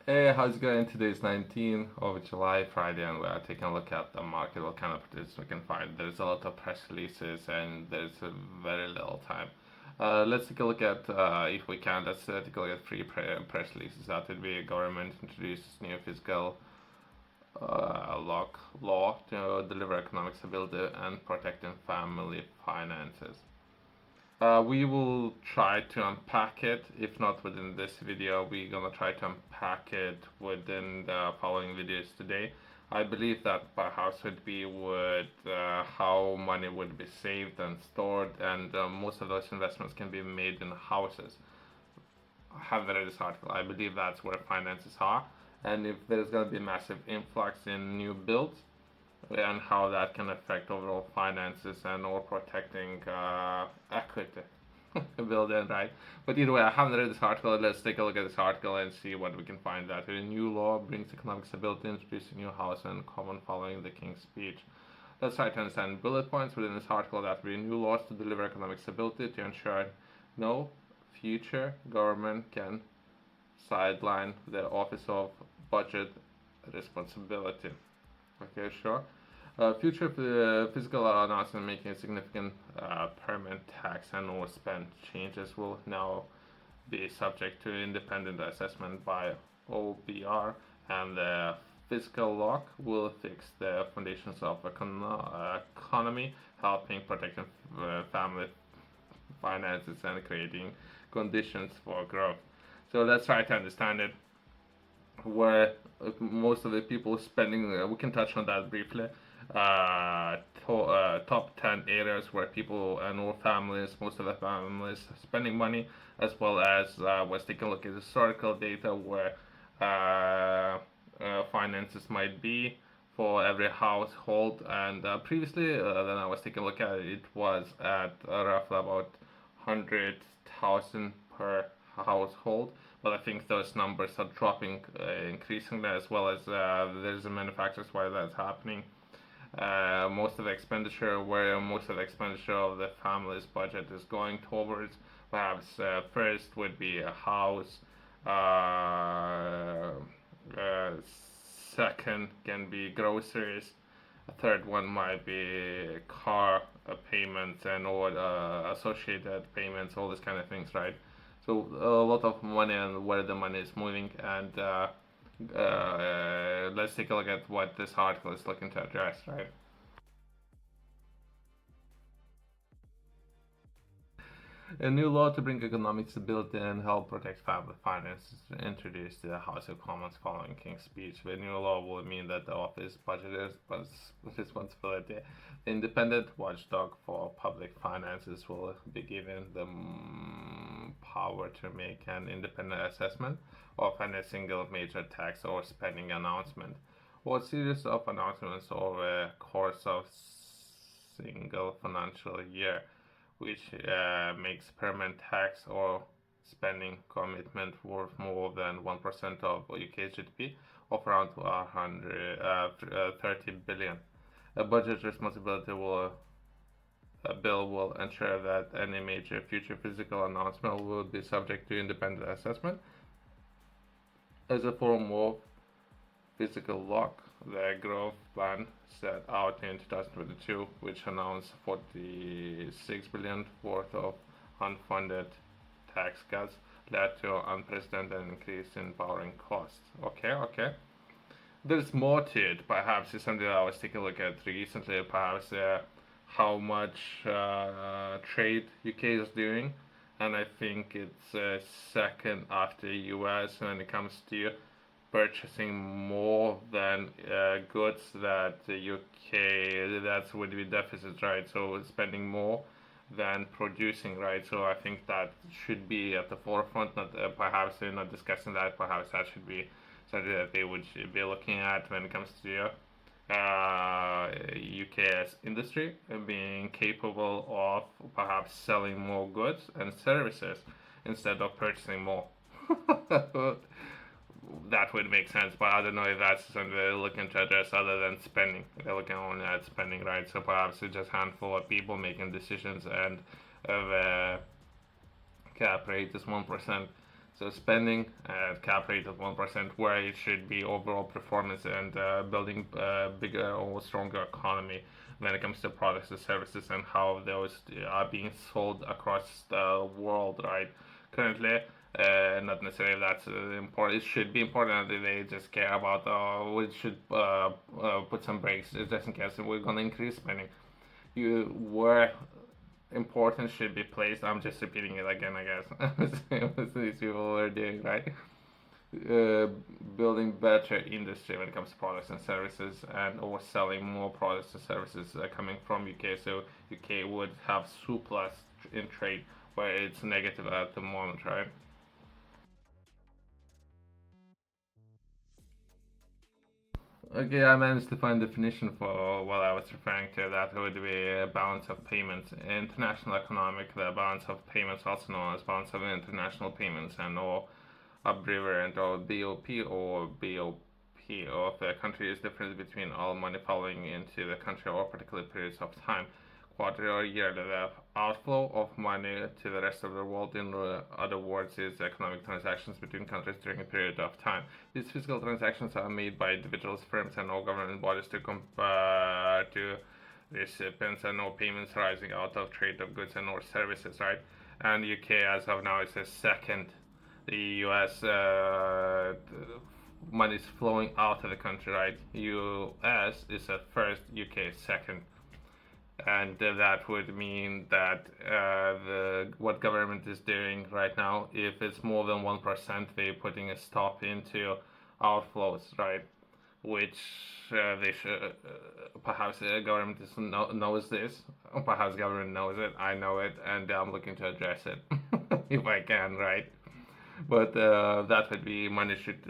Hey, how's it going? Today's 19th of July, Friday, and we are taking a look at the market, what kind of opportunities we can find. There's a lot of press releases and there's very little time. Let's take a look at, if we can, let's take a look at three press releases. That would be government introduces new fiscal law to deliver economic stability and protecting family finances. We will try to unpack it. If not within this video, we're gonna try to unpack it within the following videos today. I believe that perhaps would be with how money would be saved and stored, and most of those investments can be made in houses. I haven't read this article. I believe that's where finances are, and if there's gonna be a massive influx in new builds, and how that can affect overall finances and or protecting equity building, right? But either way, I haven't read this article. Let's take a look at this article and see what we can find out. A new law brings economic stability, introducing new house and common following the King's speech. Let's try to understand bullet points within this article. That will be new laws to deliver economic stability to ensure no future government can sideline the Office of Budget Responsibility. Okay, sure. Future physical announcement making a significant permanent tax and or spend changes will now be subject to independent assessment by OBR, and the fiscal lock will fix the foundations of economy, helping protecting family finances and creating conditions for growth. So let's try to understand it where most of the people spending, we can touch on that briefly. Top 10 areas where people and all families, most of the families, spending money, as well as was taking a look at historical data where finances might be for every household. And previously, then I was taking a look at it, it was at roughly about 100,000 per household, but I think those numbers are dropping increasingly, as well as there's a manufacturers why that's happening. Most of the expenditure, where most of the expenditure of the family's budget is going towards, perhaps first would be a house, uh, second can be groceries, a third one might be car payments and all associated payments, all these kind of things, right? So a lot of money and where the money is moving, and let's take a look at what this article is looking to address, right? A new law to bring economic stability and help protect family finances introduced to the House of Commons following King's speech. The new law will mean that the office budget responsibility, the independent watchdog for public finances, will be given the power to make an independent assessment of any single major tax or spending announcement or series of announcements over a course of single financial year, which makes permanent tax or spending commitment worth more than 1% of UK's GDP of around 130 billion. A budget responsibility will a bill will ensure that any major future physical announcement will be subject to independent assessment as a form of physical lock. The growth plan set out in 2022, which announced 46 billion worth of unfunded tax cuts, led to unprecedented increase in borrowing costs. Okay. There's more to it. Perhaps it's something that I was taking a look at recently. Perhaps how much trade UK is doing, and I think it's second after US when it comes to purchasing more than goods that the UK, that's would be deficit, right? So spending more than producing, right? So I think that should be at the forefront. Not perhaps they're not discussing that. Perhaps that should be something that they would be looking at when it comes to UK's industry being capable of perhaps selling more goods and services instead of purchasing more. That would make sense, but I don't know if that's something they're looking to address other than spending. They're looking only at spending, right? So perhaps it's just a handful of people making decisions, and the cap rate is 1%. So spending at cap rate of 1%, where it should be overall performance and building bigger or stronger economy when it comes to products and services and how those are being sold across the world, right? Currently, not necessarily that's important. It should be important that they just care about. We should put some brakes just in case we're gonna increase spending. You were important should be placed. I'm just repeating it again, I guess. These people are doing, right? Uh, Building better industry when it comes to products and services, and or selling more products and services coming from UK. So UK would have surplus in trade, where it's negative at the moment, right? Okay, I managed to find definition for what I was referring to. That would be a balance of payments. International economic, the balance of payments, also known as balance of international payments, and or abbreviation or BOP or BOP of the country is difference between all money flowing into the country or particular periods of time, quarter or year. The outflow of money to the rest of the world, in other words, is economic transactions between countries during a period of time. These physical transactions are made by individuals, firms, and all government bodies to compare to recipients and all payments arising out of trade of goods and or services, right? And UK as of now is the second. The US money is flowing out of the country, right? US is at first, UK is second, and that would mean that the what government is doing right now, if it's more than 1%, they're putting a stop into outflows, right? Which they should perhaps the government knows this, or perhaps government knows it. I know it, and I'm looking to address it if I can, right? But that would be money should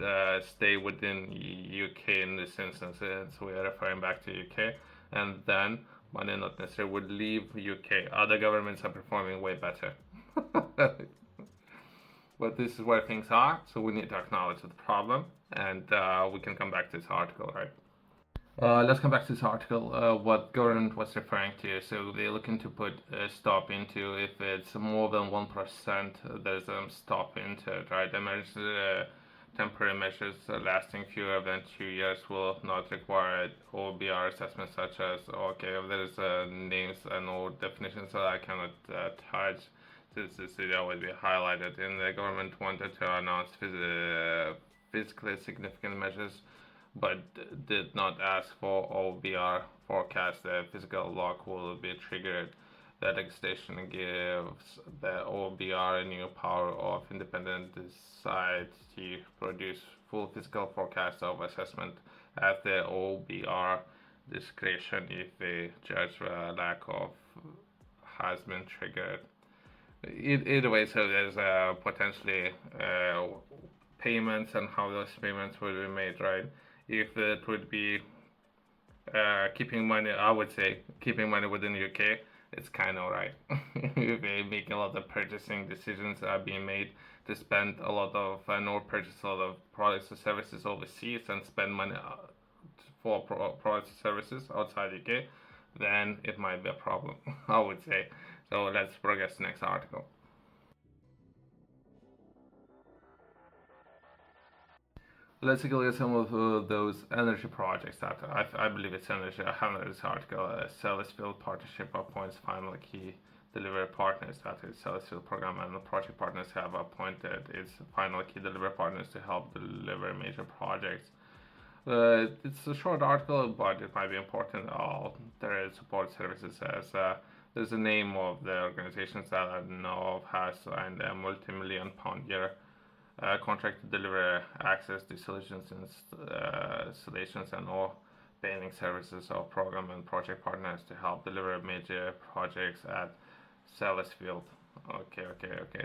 stay within UK in this instance, so we are referring back to UK, and then money not necessarily would leave UK. Other governments are performing way better. But this is where things are, so we need to acknowledge the problem, and we can come back to this article, right? Let's come back to this article. What government was referring to. So they're looking to put a stop into if it's more than 1%. There's a stop into it, right? Temporary measures lasting fewer than 2 years will not require OBR assessments, such as okay, if there's names and or definitions that I cannot touch. This video will be highlighted. And the government wanted to announce physically significant measures, but did not ask for OBR forecast. The physical lock will be triggered. The legislation gives the OBR a new power of independent decide to produce full physical forecast of assessment at the OBR discretion if the judge lack of has been triggered. Either way, so there's potentially payments and how those payments will be made, right? If it would be keeping money, I would say keeping money within the UK, it's kind of right. If they make a lot of purchasing decisions are being made to spend a lot of or purchase a lot of products or services overseas and spend money for products or services outside the UK, then it might be a problem, I would say. So let's progress to the next article. Let's take a look at some of those energy projects that I believe it's energy. I have this article. Sellafield Partnership appoints final key delivery partners. That is Sellafield program and the project partners have appointed its final key delivery partners to help deliver major projects. It's a short article, but it might be important. All their support services as there's the name of the organizations that I know of has signed a multi-million pound year contract to deliver access to solutions installations and all painting services of program and project partners to help deliver major projects at Sellafield. Okay.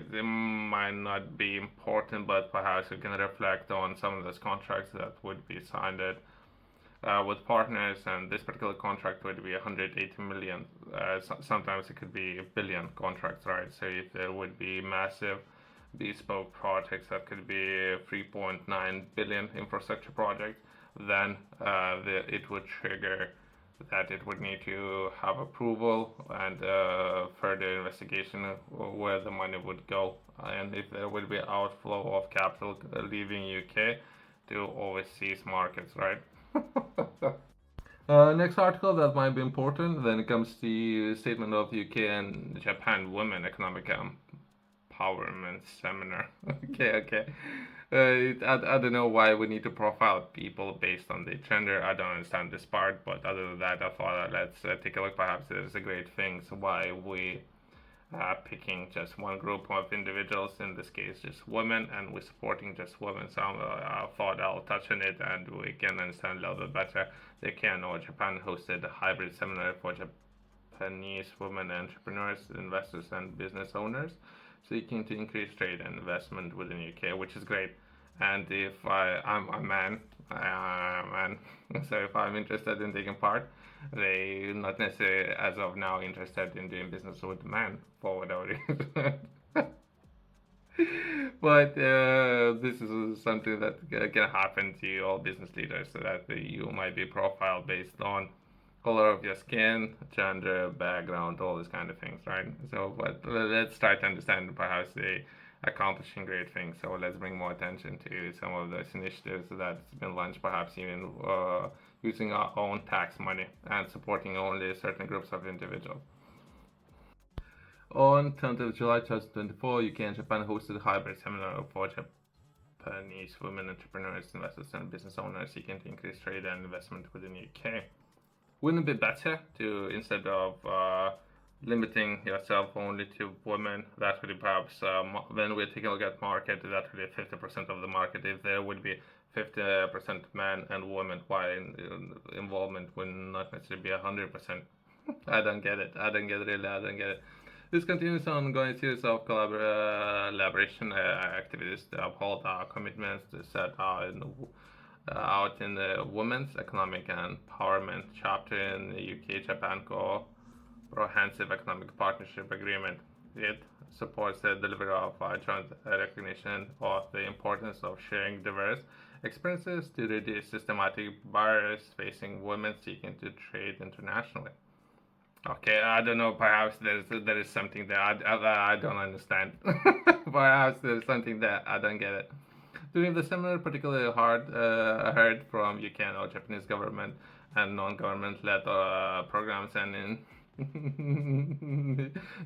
They might not be important, but perhaps we can reflect on some of those contracts that would be signed with partners, and this particular contract would be 180 million. Sometimes it could be a billion contracts, right? So if there would be massive bespoke projects that could be 3.9 billion infrastructure projects, then it would trigger that it would need to have approval and further investigation of where the money would go, and if there would be outflow of capital leaving UK to overseas markets, right? Next article that might be important. Then it comes the statement of UK and Japan Women Economic Empowerment Seminar. Okay. I don't know why we need to profile people based on their gender. I don't understand this part, but other than that, I thought let's take a look. Perhaps there's a great things why we picking just one group of individuals, in this case just women, and we're supporting just women. So I thought I'll touch on it and we can understand a little bit better. The KNO Japan hosted a hybrid seminar for Japanese women entrepreneurs, investors, and business owners, seeking to increase trade and investment within UK, which is great. And if I'm a man, so if I'm interested in taking part, they not necessarily as of now interested in doing business with men for whatever reason. But this is something that can happen to all business leaders, so that you might be profiled based on color of your skin, gender, background, all these kind of things, right? So, but let's try to understand perhaps they accomplishing great things. So let's bring more attention to some of those initiatives that's been launched, perhaps even using our own tax money and supporting only certain groups of individuals. On 10th of July 2024, UK and Japan hosted a hybrid seminar for Japanese women entrepreneurs, investors, and business owners seeking to increase trade and investment within the UK. Wouldn't it be better to, instead of limiting yourself only to women, that would be perhaps, when we're taking a look at market, that would be 50% of the market. If there would be 50% men and women, why involvement would not necessarily be 100%? I don't get it. I don't get it. This continues ongoing series of collaboration activities to uphold our commitments to set out in the Women's Economic Empowerment chapter in the UK-Japan Comprehensive Economic Partnership Agreement. It supports the delivery of joint recognition of the importance of sharing diverse experiences to reduce systematic barriers facing women seeking to trade internationally. Okay, I don't know. Perhaps there is something that I don't understand. Perhaps there's something that I don't get it. During the seminar, particularly heard from UK and Japanese government and non-government led programs and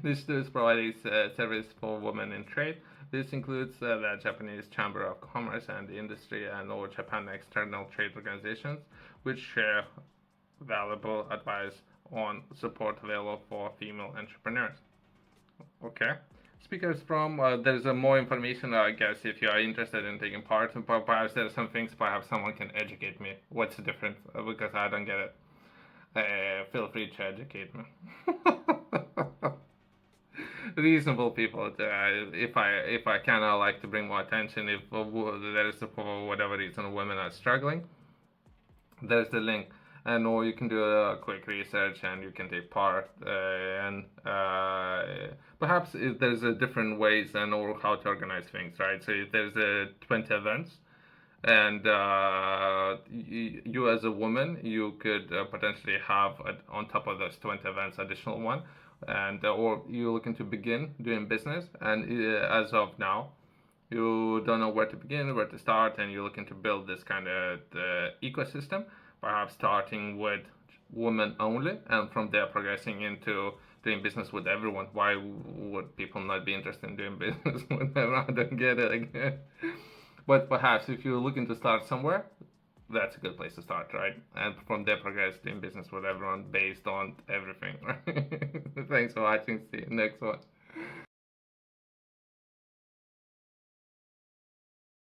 initiatives providing service for women in trade. This includes the Japanese Chamber of Commerce and Industry and all Japan external trade organizations, which share valuable advice on support available for female entrepreneurs. Okay. Speakers from, there's more information, I guess, if you are interested in taking part. Perhaps there are some things, perhaps someone can educate me. What's the difference? Because I don't get it. Feel free to educate me. Reasonable people. If I can, I like to bring more attention. If there is, for whatever reason, women are struggling, there's the link. And or you can do a quick research and you can take part, and perhaps if there's a different ways and or how to organize things, right? So if there's 20 events, and you as a woman, you could potentially have on top of those 20 events additional one, and or you're looking to begin doing business, and as of now you don't know where to begin, where to start, and you're looking to build this kind of ecosystem, perhaps starting with women only, and from there progressing into doing business with everyone. Why would people not be interested in doing business with everyone? I don't get it again. But perhaps if you're looking to start somewhere, that's a good place to start, right? And from there progress doing business with everyone based on everything, right? Thanks for watching. See you next one.